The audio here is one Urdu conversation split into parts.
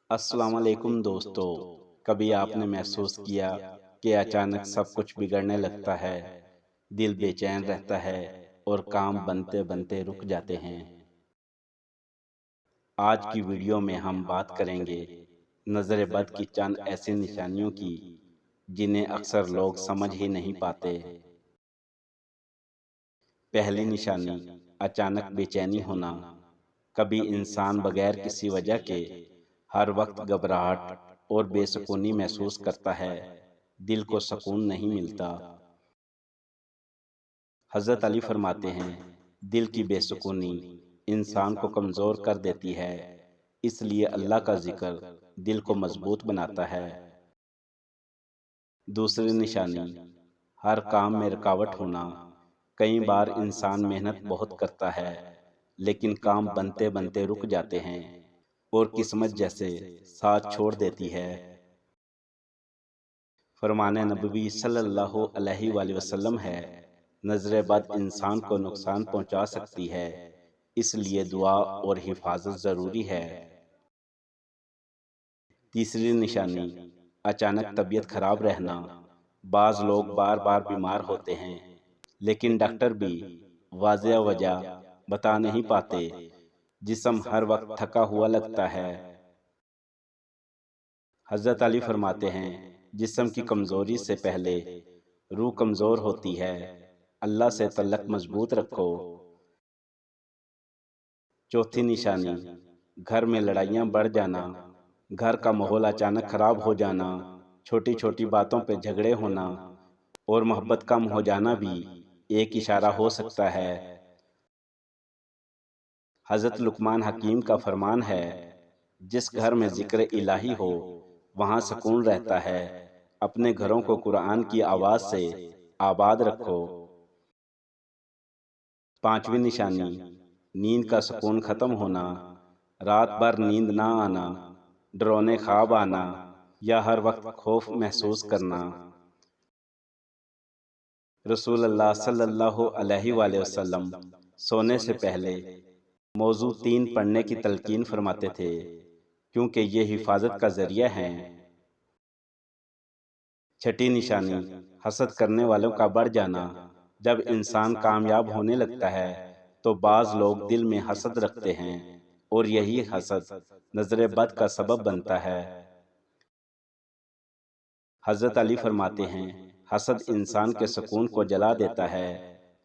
السلام علیکم دوستو، کبھی آپ نے محسوس کیا کہ اچانک سب کچھ بگڑنے لگتا ہے، دل بے چین رہتا ہے اور کام بنتے بنتے رک جاتے ہیں۔ آج کی ویڈیو میں ہم بات کریں گے نظر بد کی چند ایسی نشانیوں کی جنہیں اکثر لوگ سمجھ ہی نہیں پاتے۔ پہلی نشانی، اچانک بے چینی ہونا۔ کبھی انسان بغیر کسی وجہ کے ہر وقت گھبراہٹ اور بے سکونی محسوس کرتا ہے، دل کو سکون نہیں ملتا۔ حضرت علی فرماتے ہیں، دل کی بے سکونی انسان کو کمزور کر دیتی ہے، اس لیے اللہ کا ذکر دل کو مضبوط بناتا ہے۔ دوسری نشانی، ہر کام میں رکاوٹ ہونا۔ کئی بار انسان محنت بہت کرتا ہے لیکن کام بنتے بنتے رک جاتے ہیں اور قسمت جیسے ساتھ چھوڑ دیتی ہے۔ فرمان نبوی صلی اللہ علیہ وآلہ وسلم ہے، نظر بد انسان کو نقصان پہنچا سکتی ہے، اس لیے دعا اور حفاظت ضروری ہے۔ تیسری نشانی، اچانک طبیعت خراب رہنا۔ بعض لوگ بار بار بیمار ہوتے ہیں لیکن ڈاکٹر بھی واضح وجہ بتا نہیں پاتے۔ جسم ہر وقت تھکا ہوا لگتا ہے۔ حضرت علی فرماتے ہیں، جسم کی کمزوری سے پہلے روح کمزور ہوتی ہے، اللہ سے تعلق مضبوط رکھو۔ چوتھی نشانی، گھر میں لڑائیاں بڑھ جانا۔ گھر کا ماحول اچانک خراب ہو جانا، چھوٹی چھوٹی باتوں پہ جھگڑے ہونا اور محبت کم ہو جانا بھی ایک اشارہ ہو سکتا ہے۔ حضرت لقمان حکیم کا فرمان ہے، جس گھر میں ذکر الہی ہو وہاں سکون رہتا ہے۔ اپنے گھروں کو قرآن کی آواز سے آباد رکھو۔ پانچویں نشانی، نیند کا سکون ختم ہونا۔ رات بھر نیند نہ آنا، ڈراؤنے خواب آنا یا ہر وقت خوف محسوس کرنا۔ رسول اللہ صلی اللہ علیہ وآلہ وسلم سونے سے پہلے موضوع 3 پڑھنے کی تلقین فرماتے تھے، کیونکہ یہ حفاظت کا ذریعہ ہیں۔ چھٹی نشانی، حسد کرنے والوں کا بڑھ جانا۔ جب انسان کامیاب ہونے لگتا ہے تو بعض لوگ دل میں حسد رکھتے ہیں اور یہی حسد نظر بد کا سبب بنتا ہے۔ حضرت علی فرماتے ہیں، حسد انسان کے سکون کو جلا دیتا ہے۔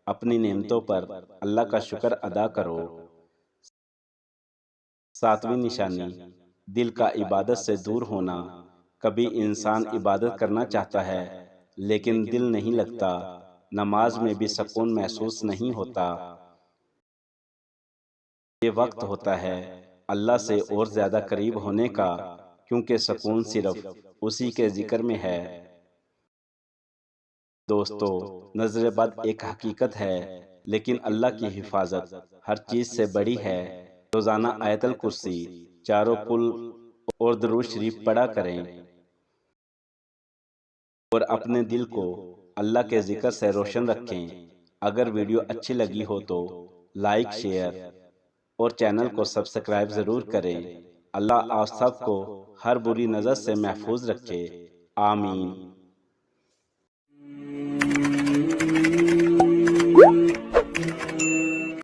اپنی نعمتوں پر اللہ کا شکر ادا کرو۔ ساتویں نشانی، دل کا عبادت سے دور ہونا۔ کبھی انسان عبادت کرنا چاہتا ہے لیکن دل نہیں لگتا، نماز میں بھی سکون محسوس نہیں ہوتا۔ یہ وقت ہوتا ہے اللہ سے اور زیادہ قریب ہونے کا، کیونکہ سکون صرف اسی کے ذکر میں ہے۔ دوستو، نظر بد ایک حقیقت ہے لیکن اللہ کی حفاظت ہر چیز سے بڑی ہے۔ روزانہ آیت الکرسی، چاروں کل اور درود شریف پڑھا کریں اور اپنے دل کو اللہ کے ذکر سے روشن رکھیں۔ اگر ویڈیو اچھی لگی ہو تو لائک، شیئر اور چینل کو سبسکرائب ضرور کریں۔ اللہ آپ سب کو ہر بری نظر سے محفوظ رکھے، آمین۔